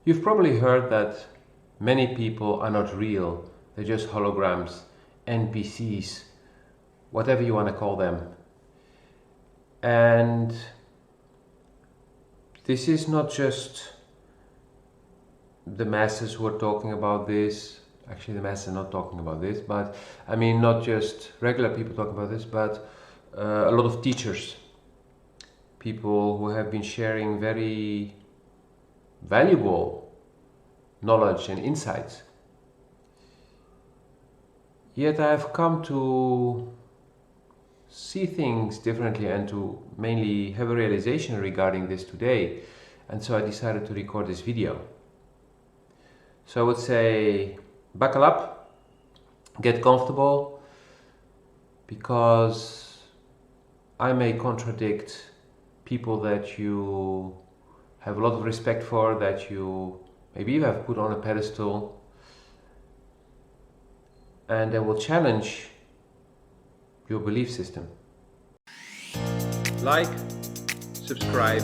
You've probably heard that many people are not real, they're just holograms, NPCs, whatever you want to call them. And this is not just the masses who are talking about this. Actually, the masses are not talking about this, but I mean, not just regular people talking about this, but a lot of teachers, people who have been sharing very valuable knowledge and insights. Yet I have come to see things differently and to mainly have a realization regarding this today. And so I decided to record this video. So I would say, buckle up, get comfortable, because I may contradict people that you have a lot of respect for, that you maybe you have put on a pedestal, and that will challenge your belief system. Like, subscribe,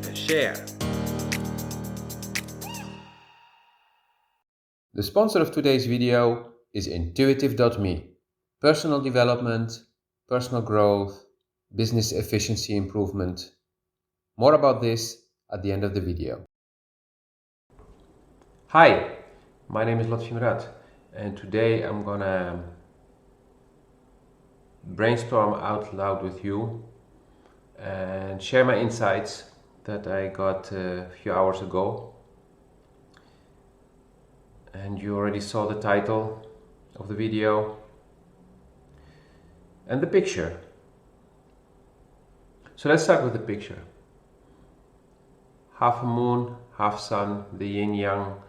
and share. The sponsor of today's video is intuitiv.me. Personal development, personal growth, business efficiency improvement. More about this at the end of the video. Hi, my name is Lotfi Murat, and today I'm gonna brainstorm out loud with you and share my insights that I got a few hours ago. And you already saw the title of the video and the picture. So let's start with the picture. Half a moon, half sun, the yin-yang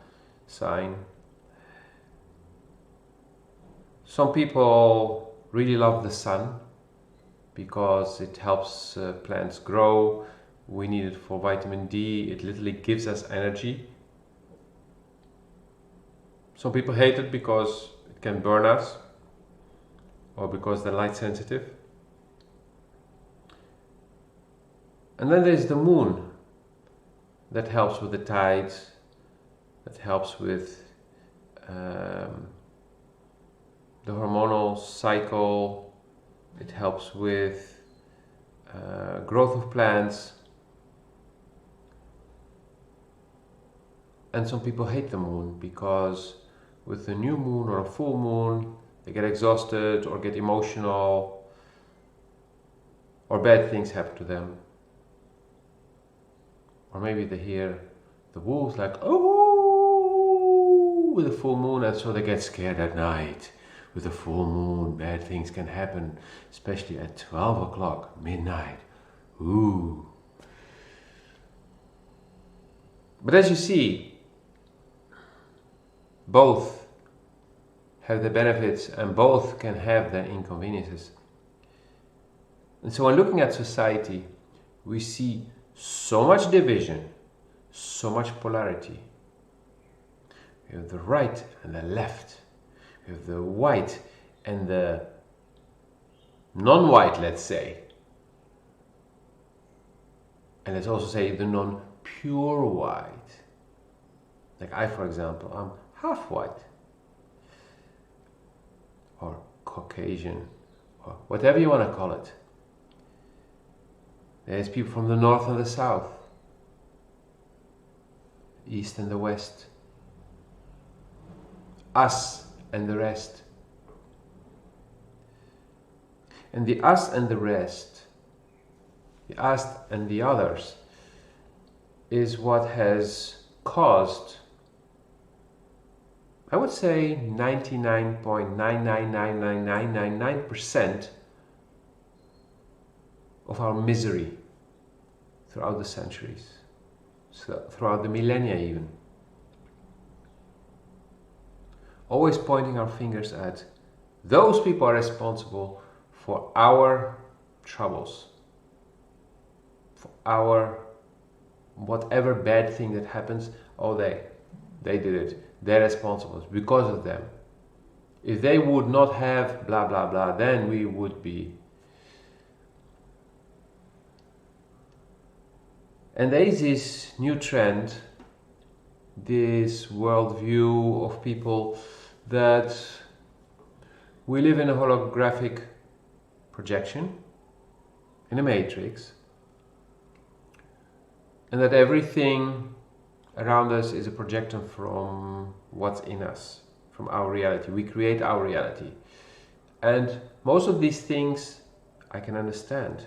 sign. Some people really love the sun because it helps plants grow. We need it for vitamin D. It literally gives us energy. Some people hate it because it can burn us, or because they're light sensitive. And then there's the moon that helps with the tides, that helps with the hormonal cycle. It helps with growth of plants. And some people hate the moon because with a new moon or a full moon, they get exhausted or get emotional, or bad things happen to them. Or maybe they hear the wolves like, oh, with a full moon, and so they get scared at night. With a full moon, bad things can happen, especially at 12 o'clock, midnight. Ooh. But as you see, both have the benefits and both can have their inconveniences. And so when looking at society, we see so much division, so much polarity. We have the right and the left. We have the white and the non-white, let's say. And let's also say the non-pure white. Like I, for example, I'm half white, or Caucasian, or whatever you want to call it. There's people from the north and the south, east and the west, us and the rest. And the us and the rest, the us and the others, is what has caused, I would say, 99.9999999% of our misery throughout the centuries, throughout the millennia even. Always pointing our fingers at those people are responsible for our troubles, for our whatever bad thing that happens. Oh, they did it, they're responsible, it's because of them. If they would not have blah blah blah, then we would be. And there is this new trend this worldview of people that we live in a holographic projection, in a matrix, and that everything around us is a projection from what's in us, from our reality. We create our reality. And most of these things I can understand.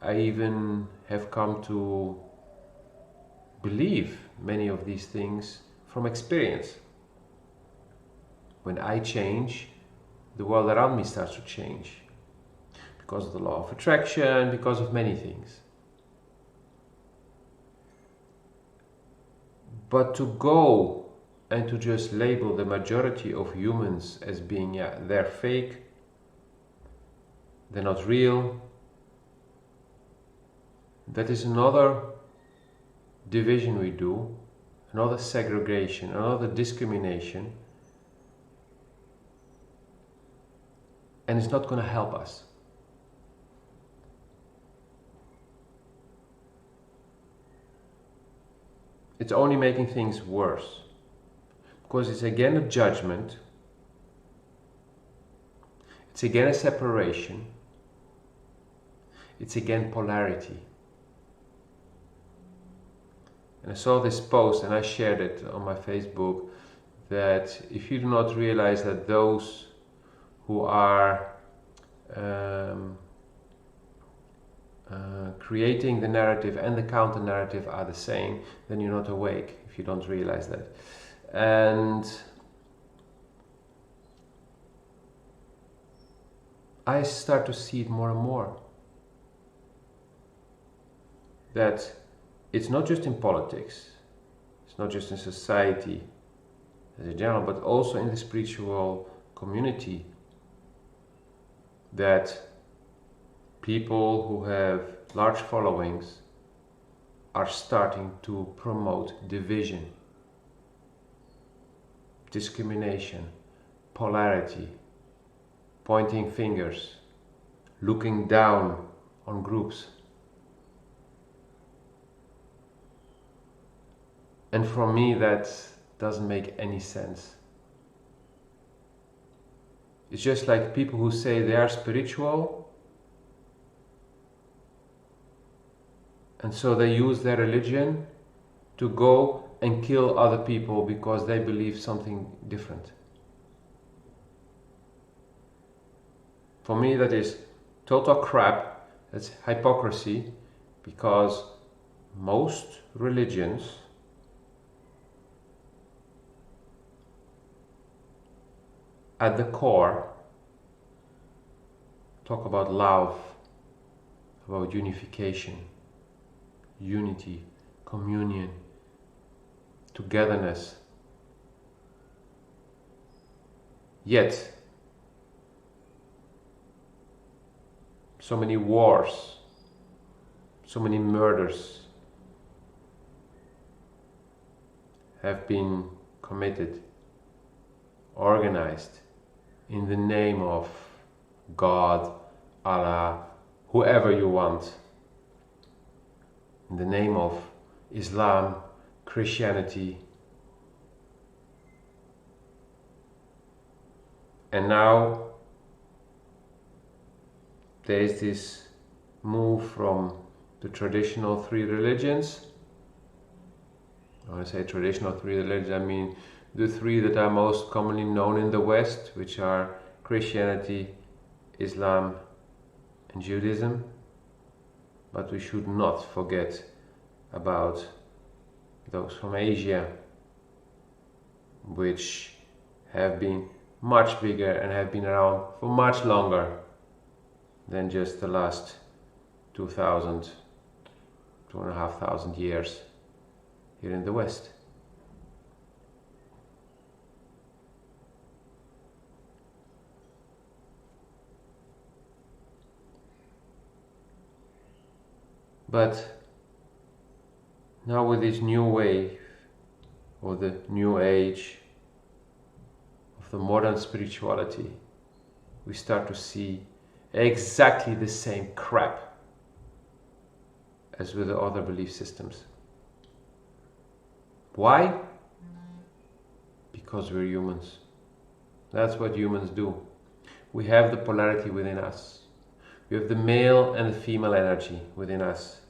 I even have come to believe many of these things from experience. When I change, the world around me starts to change. Because of the law of attraction, because of many things. But to go and to just label the majority of humans as being, they're fake, they're not real, that is another division we do, another segregation, another discrimination, and it's not going to help us. It's only making things worse, because it's again a judgment, it's again a separation, it's again polarity. And I saw this post and I shared it on my Facebook, that if you do not realize that those who are creating the narrative and the counter narrative are the same, then you're not awake if you don't realize that. And I start to see it more and more, that it's not just in politics, it's not just in society as a general, but also in the spiritual community, that people who have large followings are starting to promote division, discrimination, polarity, pointing fingers, looking down on groups. And for me, that doesn't make any sense. It's just like people who say they are spiritual, and so they use their religion to go and kill other people because they believe something different. For me, that is total crap. That's hypocrisy, because most religions at the core talk about love, about unification, unity, communion, togetherness. Yet, so many wars, so many murders have been committed, organized in the name of God, Allah, whoever you want, in the name of Islam, Christianity. And now there is this move from the traditional three religions. When I say traditional three religions, I mean the three that are most commonly known in the West, which are Christianity, Islam, and Judaism. But we should not forget about those from Asia, which have been much bigger and have been around for much longer than just the last 2,500 years here in the West. But now with this new wave, or the new age of the modern spirituality, we start to see exactly the same crap as with the other belief systems. Why? Because we're humans. That's what humans do. We have the polarity within us. We have the male and the female energy within us.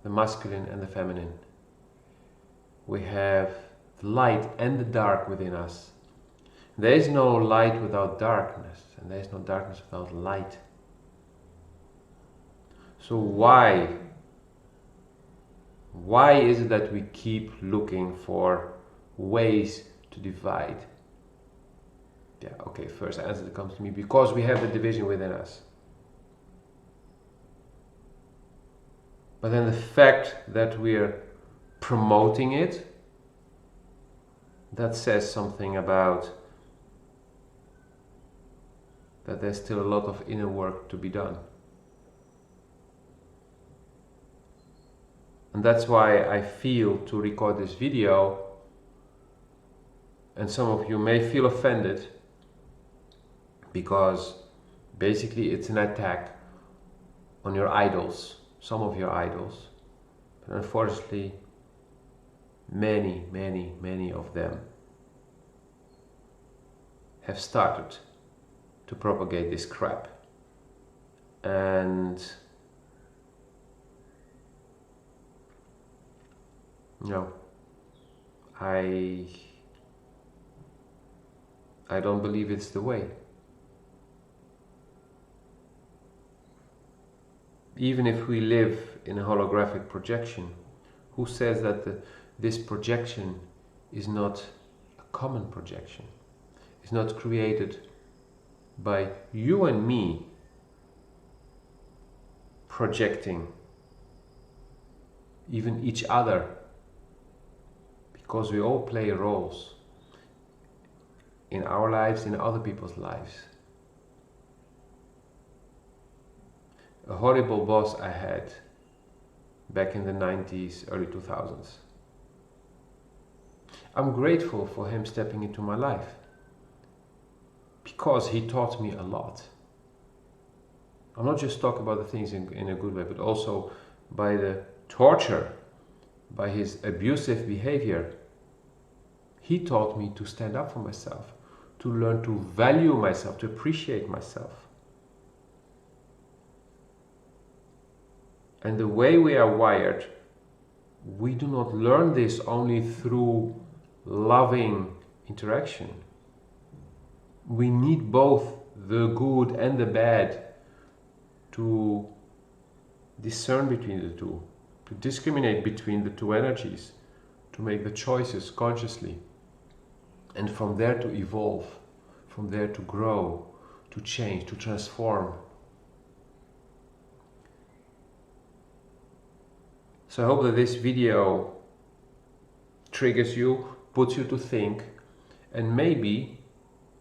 The masculine and the feminine. We have the light and the dark within us. There is no light without darkness, and there is no darkness without light. So why is it that we keep looking for ways to divide? Yeah, okay, first answer that comes to me, because we have the division within us. But then the fact that we're promoting it, that says something about that there's still a lot of inner work to be done. And that's why I feel to record this video, and some of you may feel offended, because basically it's an attack on your idols, some of your idols. But unfortunately, many of them have started to propagate this crap. And no, I don't believe it's the way. Even if we live in a holographic projection, who says that this projection is not a common projection? It's not created by you and me projecting even each other, because we all play roles in our lives, in other people's lives. A horrible boss I had back in the 90s, early 2000s. I'm grateful for him stepping into my life, because he taught me a lot. I'm not just talking about the things in a good way, but also by the torture, by his abusive behavior. He taught me to stand up for myself, to learn to value myself, to appreciate myself. And the way we are wired, we do not learn this only through loving interaction. We need both the good and the bad to discern between the two, to discriminate between the two energies, to make the choices consciously, and from there to evolve, from there to grow, to change, to transform. So I hope that this video triggers you, puts you to think, and maybe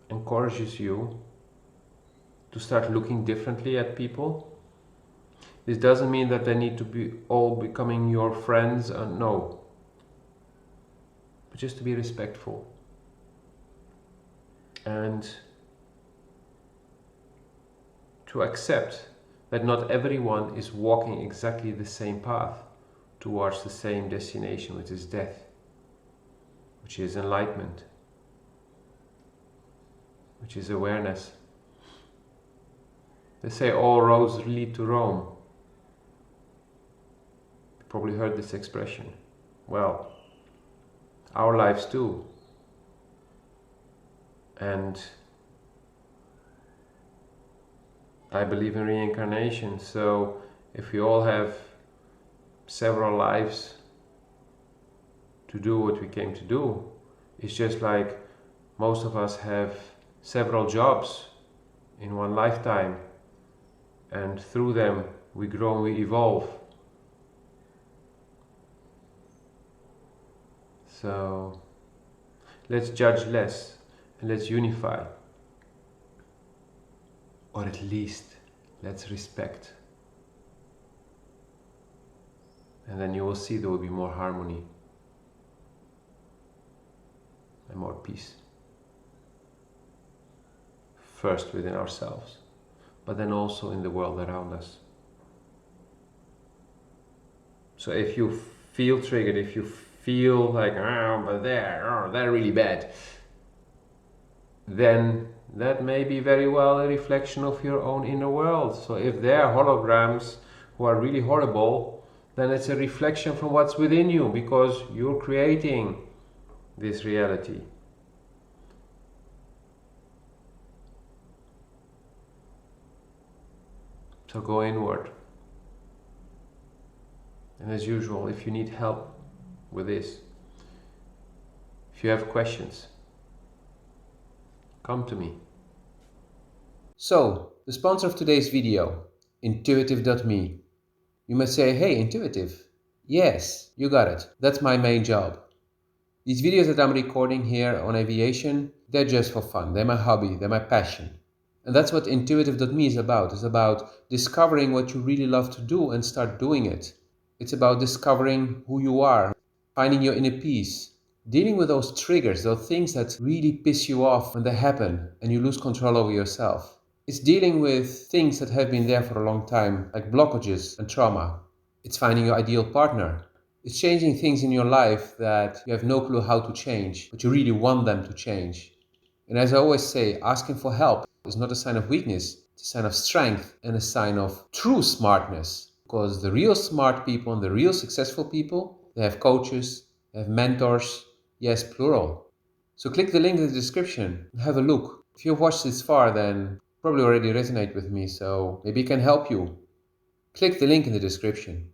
encourages you to start looking differently at people. This doesn't mean that they need to be all becoming your friends, no. But just to be respectful. And to accept that not everyone is walking exactly the same path towards the same destination, which is death, which is enlightenment, which is awareness. They say all roads lead to Rome. You probably heard this expression. Well, our lives too. And I believe in reincarnation, so if we all have several lives to do what we came to do, it's just like most of us have several jobs in one lifetime, and through them we grow and we evolve. So let's judge less and let's unify, or at least let's respect, and then you will see there will be more harmony and more peace. First within ourselves, but then also in the world around us. So if you feel triggered, if you feel like, oh, but they're really bad, then that may be very well a reflection of your own inner world. So if they're holograms who are really horrible, then it's a reflection from what's within you, because you're creating this reality. So go inward. And as usual, if you need help with this, if you have questions, come to me. So, the sponsor of today's video, intuitiv.me. You must say, hey, Intuitiv. Yes, you got it. That's my main job. These videos that I'm recording here on aviation, they're just for fun. They're my hobby, they're my passion. And that's what intuitiv.me is about. It's about discovering what you really love to do and start doing it. It's about discovering who you are, finding your inner peace, dealing with those triggers, those things that really piss you off when they happen and you lose control over yourself. It's dealing with things that have been there for a long time, like blockages and trauma. It's finding your ideal partner. It's changing things in your life that you have no clue how to change, but you really want them to change. And as I always say, asking for help is not a sign of weakness, it's a sign of strength and a sign of true smartness. Because the real smart people and the real successful people, they have coaches, they have mentors, yes, plural. So click the link in the description and have a look. If you've watched this far, then probably already resonate with me, so maybe it can help you. Click the link in the description.